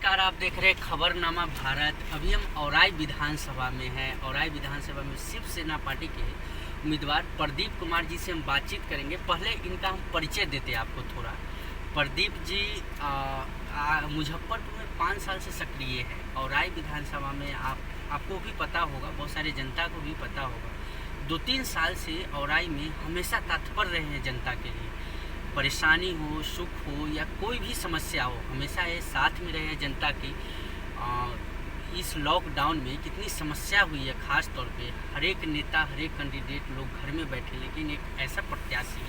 नमस्कार, आप देख रहे हैं खबरनामा भारत। अभी हम औराई विधानसभा में हैं। औराई विधानसभा में शिवसेना पार्टी के उम्मीदवार प्रदीप कुमार जी से हम बातचीत करेंगे। पहले इनका हम परिचय देते हैं आपको थोड़ा। प्रदीप जी मुजफ्फरपुर में 5 साल से सक्रिय है। औराई विधानसभा में आपको भी पता होगा, बहुत सारे जनता को भी पता होगा, 2-3 साल से औराई में हमेशा तत्पर रहे हैं जनता के लिए। परेशानी हो, सुख हो या कोई भी समस्या हो, हमेशा ये साथ में रहे जनता की। इस लॉकडाउन में कितनी समस्या हुई है, ख़ास तौर पे हर एक नेता, हर एक कैंडिडेट लोग घर में बैठे, लेकिन एक ऐसा प्रत्याशी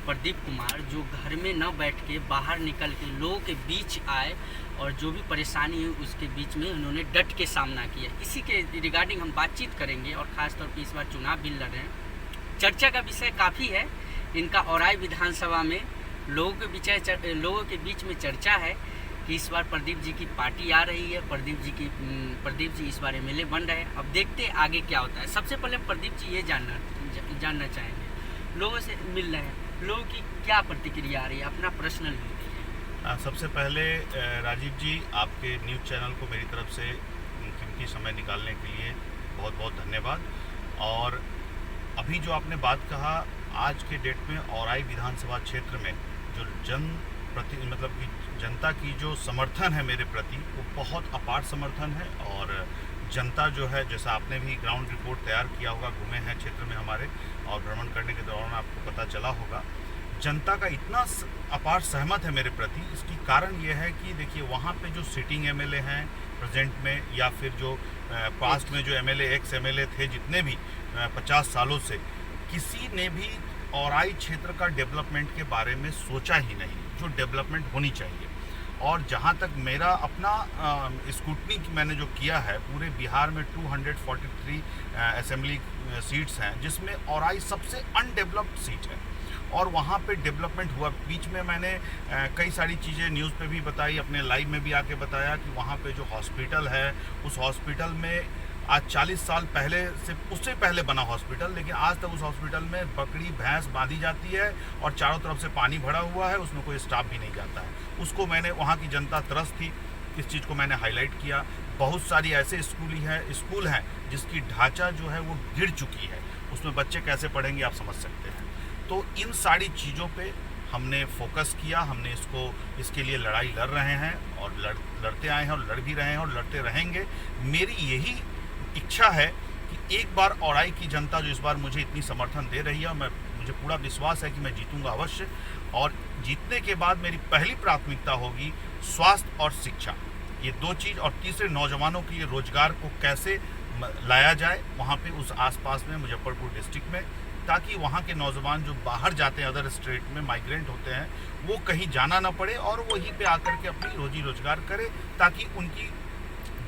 प्रदीप कुमार जो घर में न बैठ के बाहर निकल के लोगों के बीच आए और जो भी परेशानी है उसके बीच में उन्होंने डट के सामना किया। इसी के रिगार्डिंग हम बातचीत करेंगे और ख़ास तौर पे इस बार चुनाव भी लड़ रहे हैं। चर्चा का विषय काफ़ी है इनका। औराई विधानसभा में लोगों के बीच में चर्चा है कि इस बार प्रदीप जी की पार्टी आ रही है, प्रदीप जी इस बार एमएलए बन रहे हैं। अब देखते हैं आगे क्या होता है। सबसे पहले प्रदीप जी ये जानना चाहेंगे, लोगों से मिल रहे हैं, लोगों की क्या प्रतिक्रिया आ रही है, अपना पर्सनल व्यू। सबसे पहले राजीव जी, आपके न्यूज़ चैनल को मेरी तरफ से कीमती समय निकालने के लिए बहुत बहुत धन्यवाद। और अभी जो आपने बात कहा, आज के डेट में औराई विधानसभा क्षेत्र में जो जनता की जो समर्थन है मेरे प्रति, वो बहुत अपार समर्थन है। और जनता जो है, जैसा आपने भी ग्राउंड रिपोर्ट तैयार किया होगा, घूमे हैं क्षेत्र में हमारे, और भ्रमण करने के दौरान आपको पता चला होगा, जनता का इतना अपार सहमत है मेरे प्रति। इसकी कारण ये है कि देखिए, वहाँ पे जो सिटिंग एमएलए हैं प्रेजेंट में, या फिर जो पास्ट में जो एमएलए, एक्स एमएलए थे, जितने भी 50 सालों से, किसी ने भी औराई क्षेत्र का डेवलपमेंट के बारे में सोचा ही नहीं, जो डेवलपमेंट होनी चाहिए। और जहाँ तक मेरा अपना स्क्रूटनी मैंने जो किया है, पूरे बिहार में 243 असेंबली सीट्स हैं, जिसमें औराई सबसे अनडेवलप्ड सीट है और वहाँ पे डेवलपमेंट हुआ। बीच में मैंने कई सारी चीज़ें न्यूज़ पे भी बताई, अपने लाइव में भी आके बताया कि वहाँ पे जो हॉस्पिटल है, उस हॉस्पिटल में आज 40 साल पहले से, उससे पहले बना हॉस्पिटल, लेकिन आज तक उस हॉस्पिटल में बकरी भैंस बांधी जाती है और चारों तरफ से पानी भरा हुआ है, उसमें कोई स्टाफ भी नहीं जाता है। उसको मैंने, वहाँ की जनता त्रस्त थी, इस चीज़ को मैंने हाईलाइट किया। बहुत सारी ऐसे स्कूल हैं जिसकी ढांचा जो है वो गिर चुकी है, उसमें बच्चे कैसे पढ़ेंगे आप समझ सकते हैं। तो इन सारी चीज़ों पे हमने फोकस किया, हमने इसके लिए लड़ाई लड़ रहे हैं और लड़ते आए हैं और लड़ भी रहे हैं और लड़ते रहेंगे। मेरी यही इच्छा है कि एक बार औराई की जनता जो इस बार मुझे इतनी समर्थन दे रही है, मुझे पूरा विश्वास है कि मैं जीतूंगा अवश्य। और जीतने के बाद मेरी पहली प्राथमिकता होगी स्वास्थ्य और शिक्षा, ये 2 चीज़। और तीसरे, नौजवानों के लिए रोजगार को कैसे लाया जाए वहाँ पे, उस आसपास में मुजफ्फरपुर डिस्ट्रिक्ट में, ताकि वहाँ के नौजवान जो बाहर जाते हैं, अदर स्टेट में माइग्रेंट होते हैं, वो कहीं जाना ना पड़े और वहीं पे आकर के अपनी रोजी रोजगार करें, ताकि उनकी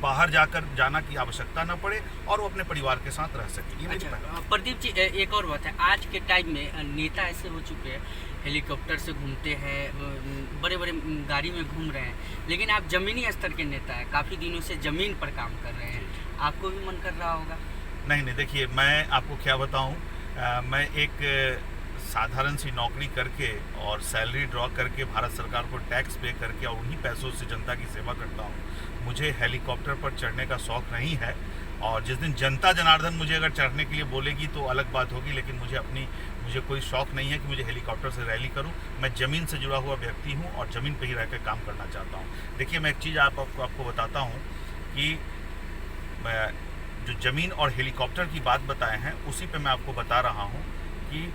बाहर जाकर जाना की आवश्यकता न पड़े और वो अपने परिवार के साथ रह सके। अच्छा प्रदीप जी, एक और बात है, आज के टाइम में नेता ऐसे हो चुके हैं, हेलीकॉप्टर से घूमते हैं, बड़े बड़े गाड़ी में घूम रहे हैं, लेकिन आप ज़मीनी स्तर के नेता हैं, काफ़ी दिनों से ज़मीन पर काम कर रहे हैं, आपको भी मन कर रहा होगा? नहीं, देखिए, मैं आपको क्या बताऊँ, मैं एक साधारण सी नौकरी करके और सैलरी ड्रॉ करके भारत सरकार को टैक्स पे करके और उन्हीं पैसों से जनता की सेवा करता हूँ। मुझे हेलीकॉप्टर पर चढ़ने का शौक़ नहीं है, और जिस दिन जनता जनार्दन मुझे अगर चढ़ने के लिए बोलेगी तो अलग बात होगी, लेकिन मुझे कोई शौक़ नहीं है कि मुझे हेलीकॉप्टर से रैली करूं। मैं ज़मीन से जुड़ा हुआ व्यक्ति हूं और ज़मीन पे ही रह कर काम करना चाहता हूं। देखिए, मैं एक चीज़ आपको बताता हूं कि मैं जो ज़मीन और हेलीकॉप्टर की बात बताए हैं, उसी पे मैं आपको बता रहा हूं कि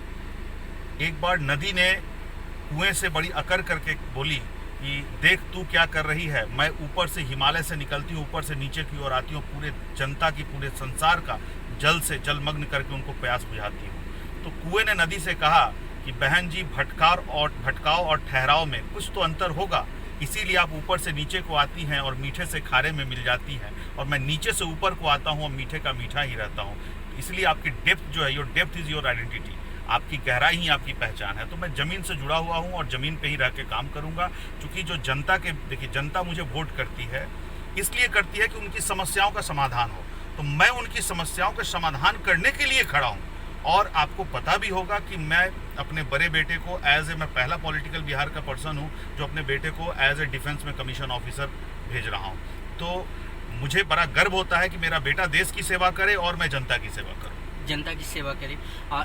एक बार नदी ने कुएं से बड़ी अकड़ करके बोली कि देख तू क्या कर रही है, मैं ऊपर से हिमालय से निकलती हूँ, ऊपर से नीचे की ओर आती हूँ, पूरे जनता की, पूरे संसार का जल से जलमग्न करके उनको प्यास बुझाती हूँ। तो कुएं ने नदी से कहा कि बहन जी, भटकाव और ठहराव में कुछ तो अंतर होगा, इसीलिए आप ऊपर से नीचे को आती हैं और मीठे से खारे में मिल जाती हैं, और मैं नीचे से ऊपर को आता हूँ और मीठे का मीठा ही रहता हूँ। इसलिए आपकी डेप्थ जो है, your depth is your identity, आपकी गहराई ही आपकी पहचान है। तो मैं ज़मीन से जुड़ा हुआ हूँ और ज़मीन पे ही रह के काम करूँगा, क्योंकि जो देखिए, जनता मुझे वोट करती है, इसलिए करती है कि उनकी समस्याओं का समाधान हो, तो मैं उनकी समस्याओं का समाधान करने के लिए खड़ा हूँ। और आपको पता भी होगा कि मैं अपने बड़े बेटे को मैं पहला पॉलिटिकल बिहार का पर्सन हूँ जो अपने बेटे को एज ए डिफेंस में कमीशन ऑफिसर भेज रहा हूँ। तो मुझे बड़ा गर्व होता है कि मेरा बेटा देश की सेवा करे और मैं जनता की सेवा करूँ। जनता की सेवा करें।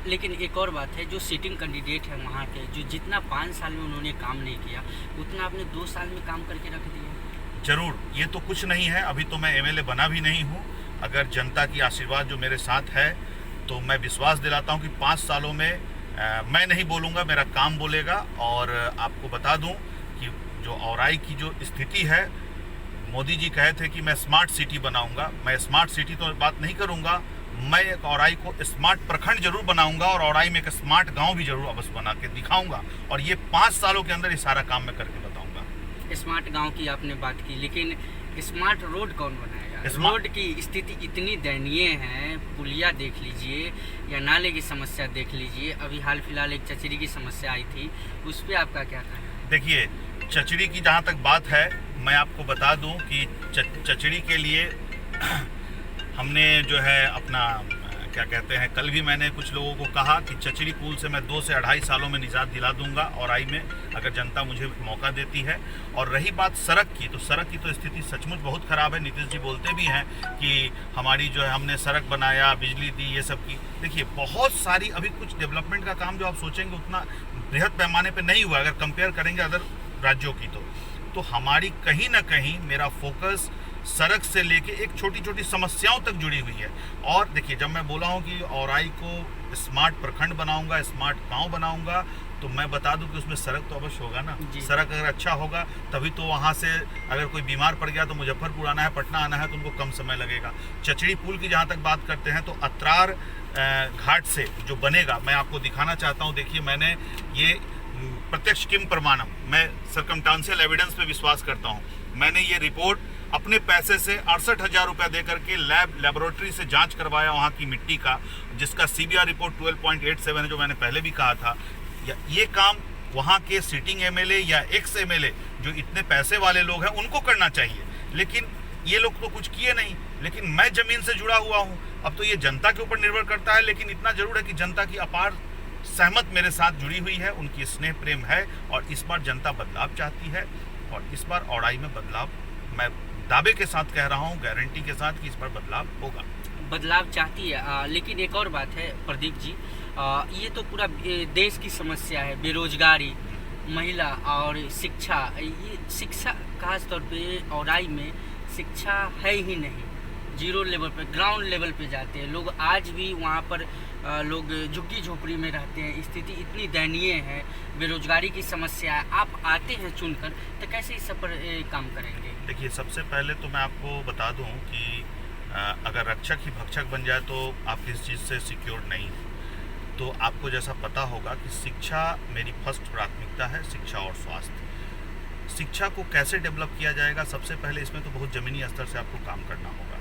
लेकिन एक और बात है, जो सिटिंग कैंडिडेट है वहाँ के, जो जितना 5 साल में उन्होंने काम नहीं किया उतना आपने 2 साल में काम करके रख दिया। जरूर, ये तो कुछ नहीं है, अभी तो मैं एमएलए बना भी नहीं हूँ। अगर जनता की आशीर्वाद जो मेरे साथ है तो मैं विश्वास दिलाता हूँ कि 5 सालों में मैं नहीं बोलूँगा, मेरा काम बोलेगा। और आपको बता दूँ कि जो औराई की जो स्थिति है, मोदी जी कहे थे कि मैं स्मार्ट सिटी बनाऊंगा। मैं स्मार्ट सिटी तो बात नहीं करूंगा, मैं एक औराई को स्मार्ट प्रखंड जरूर बनाऊंगा और औराई में एक स्मार्ट गांव भी जरूर अवश्य बना के दिखाऊंगा। और ये 5 सालों के अंदर ये सारा काम मैं करके बताऊंगा। स्मार्ट गांव की आपने बात की, लेकिन स्मार्ट रोड कौन बनाएगा? रोड की स्थिति इतनी दयनीय है, पुलिया देख लीजिए या नाले की समस्या देख लीजिए। अभी हाल फिलहाल एक चचरी की समस्या आई थी, उस पर आपका क्या कहना है? देखिए, चचड़ी की जहाँ तक बात है, मैं आपको बता दूं कि चचड़ी के लिए हमने जो है अपना क्या कहते हैं, कल भी मैंने कुछ लोगों को कहा कि चचड़ी पुल से मैं 2 से 2.5 सालों में निजात दिला दूंगा औराई में, अगर जनता मुझे मौका देती है। और रही बात सड़क की, तो सड़क की तो स्थिति सचमुच बहुत ख़राब है। नीतीश जी बोलते भी हैं कि हमारी जो है हमने सड़क बनाया, बिजली दी, ये सब की। देखिए, बहुत सारी अभी कुछ डेवलपमेंट का काम जो आप सोचेंगे उतना बृहद पैमाने पर नहीं हुआ, अगर कंपेयर करेंगे अदर राज्यों की। तो हमारी कहीं ना कहीं मेरा फोकस सड़क से लेके एक छोटी छोटी समस्याओं तक जुड़ी हुई है। और देखिए, जब मैं बोला हूँ कि औराई को स्मार्ट प्रखंड बनाऊंगा, स्मार्ट गांव बनाऊंगा, तो मैं बता दूं कि उसमें सड़क तो अवश्य होगा ना। सड़क अगर अच्छा होगा तभी तो वहाँ से अगर कोई बीमार पड़ गया तो मुजफ्फरपुर आना है, पटना आना है, तो उनको कम समय लगेगा। चचड़ी पुल की जहाँ तक बात करते हैं, तो अत्रार घाट से जो बनेगा, मैं आपको दिखाना चाहता हूँ। देखिए, मैंने ये प्रत्यक्ष किम प्रमाणम, मैं सर्कमस्टांशियल एविडेंस पे विश्वास करता हूँ। मैंने ये रिपोर्ट अपने पैसे से 68,000 रुपया दे करके लेबोरेटरी से जांच करवाया वहाँ की मिट्टी का, जिसका सीबीआर रिपोर्ट 12.87 है, जो मैंने पहले भी कहा था। ये काम वहाँ के सिटिंग एमएलए या एक्स एमएलए जो इतने पैसे वाले लोग हैं उनको करना चाहिए, लेकिन ये लोग तो कुछ किए नहीं। लेकिन मैं जमीन से जुड़ा हुआ हूँ, अब तो ये जनता के ऊपर निर्भर करता है। लेकिन इतना जरूर है कि जनता की अपार सहमत मेरे साथ जुड़ी हुई है, उनकी स्नेह प्रेम है, और इस बार जनता बदलाव चाहती है। और इस बार औराई में बदलाव, मैं दावे के साथ कह रहा हूँ, गारंटी के साथ, कि इस बार बदलाव होगा। बदलाव चाहती है। लेकिन एक और बात है प्रदीप जी, ये तो पूरा देश की समस्या है, बेरोजगारी, महिला और शिक्षा। ये शिक्षा खास तौर पे औराई में शिक्षा है ही नहीं, जीरो लेवल पे, ग्राउंड लेवल पे जाते हैं लोग। आज भी वहाँ पर लोग झुग्गी झोपड़ी में रहते हैं। स्थिति इतनी दयनीय है, बेरोजगारी की समस्या है। आप आते हैं चुनकर, तो कैसे इस सब पर काम करेंगे? देखिए, सबसे पहले तो मैं आपको बता दूं कि अगर रक्षक ही भक्षक बन जाए तो आप किसी चीज़ से सिक्योर नहीं हो। तो आपको जैसा पता होगा कि शिक्षा मेरी फर्स्ट प्राथमिकता है, शिक्षा और स्वास्थ्य। शिक्षा को कैसे डेवलप किया जाएगा, सबसे पहले इसमें तो बहुत ज़मीनी स्तर से आपको काम करना होगा।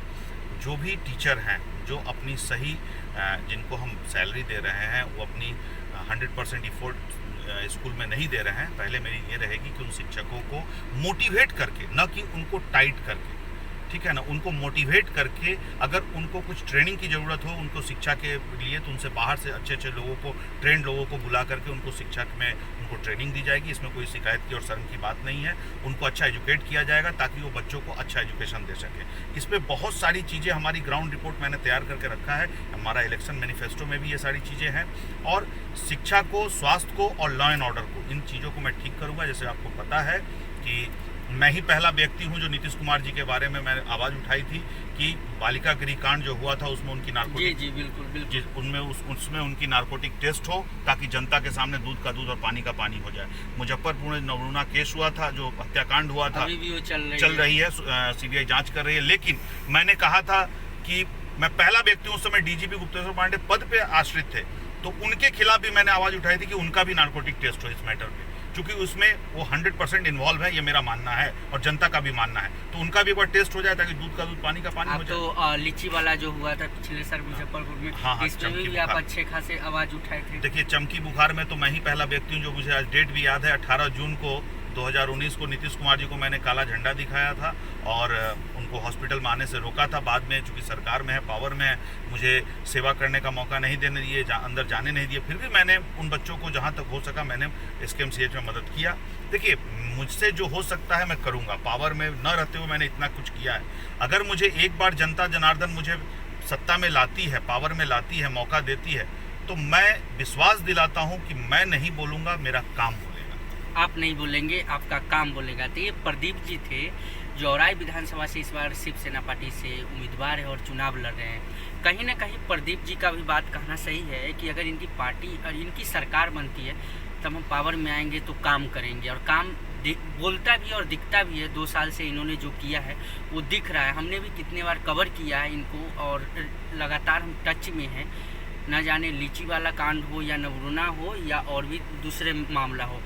जो भी टीचर हैं, जो अपनी सही जिनको हम सैलरी दे रहे हैं, वो अपनी 100% इफोर्ट स्कूल में नहीं दे रहे हैं। पहले मेरी ये रहेगी कि उन शिक्षकों को मोटिवेट करके, न कि उनको टाइट करके, ठीक है ना, उनको मोटिवेट करके, अगर उनको कुछ ट्रेनिंग की ज़रूरत हो उनको शिक्षा के लिए, तो उनसे बाहर से अच्छे अच्छे लोगों को, ट्रेंड लोगों को बुला करके उनको शिक्षा में उनको ट्रेनिंग दी जाएगी। इसमें कोई शिकायत की और शर्म की बात नहीं है। उनको अच्छा एजुकेट किया जाएगा ताकि वो बच्चों को अच्छा एजुकेशन दे सके। इसमें बहुत सारी चीज़ें, हमारी ग्राउंड रिपोर्ट मैंने तैयार करके रखा है, हमारा इलेक्शन मैनिफेस्टो में भी ये सारी चीज़ें हैं। और शिक्षा को, स्वास्थ्य को और लॉ एंड ऑर्डर को, इन चीज़ों को मैं ठीक करूँगा। जैसे आपको पता है कि मैं ही पहला व्यक्ति हूं जो नीतीश कुमार जी के बारे में मैंने आवाज़ उठाई थी कि बालिका गृहकांड जो हुआ था उसमें उनकी नार्कोटिक, जी बिल्कुल बिल्कुल, उसमें उनकी नार्कोटिक टेस्ट हो, ताकि जनता के सामने दूध का दूध और पानी का पानी हो जाए। मुजफ्फरपुर में नवरूणा केस हुआ था, जो हत्याकांड हुआ था, अभी भी वो चल रही है, सीबीआई जांच कर रही है। लेकिन मैंने कहा था कि मैं पहला व्यक्ति हूं, उस समय डीजीपी गुप्तेश्वर पांडे पद पे आश्रित थे, तो उनके खिलाफ भी मैंने आवाज़ उठाई थी कि उनका भी नार्कोटिक टेस्ट हो इस मैटर में, क्योंकि उसमें वो 100% इन्वॉल्व है, ये मेरा मानना है और जनता का भी मानना है। तो उनका भी एक बार टेस्ट हो जाए ताकि दूध का दूध पानी का पानी हो जाए। तो लीची वाला जो हुआ था पिछले साल मुजफ्फरपुर में, हाँ, इसमें भी आप अच्छे खासे आवाज़ उठाए थे। देखिए, चमकी बुखार में तो मैं ही पहला व्यक्ति हूँ जो, मुझे आज डेट भी याद है, 18 जून को 2019 को नीतीश कुमार जी को मैंने काला झंडा दिखाया था और उनको हॉस्पिटल में आने से रोका था। बाद में चूँकि सरकार में है, पावर में है, मुझे सेवा करने का मौका नहीं देने दिए, अंदर जाने नहीं दिए, फिर भी मैंने उन बच्चों को जहाँ तक हो सका मैंने SKMCH में मदद किया। देखिए, मुझसे जो हो सकता है मैं करूँगा। पावर में न रहते हुए मैंने इतना कुछ किया है। अगर मुझे एक बार जनता जनार्दन मुझे सत्ता में लाती है, पावर में लाती है, मौका देती है, तो मैं विश्वास दिलाता हूँ कि मैं नहीं बोलूँगा, मेरा काम बोलेगा। आप नहीं बोलेंगे, आपका काम बोलेगा। तो ये प्रदीप जी थे जो औराई विधानसभा से इस बार शिवसेना पार्टी से उम्मीदवार है और चुनाव लड़ रहे हैं। कहीं ना कहीं प्रदीप जी का भी बात कहना सही है कि अगर इनकी पार्टी और इनकी सरकार बनती है तब हम पावर में आएंगे तो काम करेंगे, और काम बोलता भी और दिखता भी है। 2 साल से इन्होंने जो किया है वो दिख रहा है। हमने भी कितने बार कवर किया है इनको और लगातार हम टच में हैं। न जाने लीची वाला कांड हो या नवरुणा हो या और भी दूसरे मामला हो,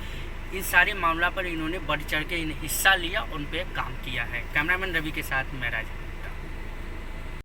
इन सारे मामला पर इन्होंने बढ़ चढ़ के हिस्सा लिया, उन पे काम किया है। कैमरामैन रवि के साथ मैं राज।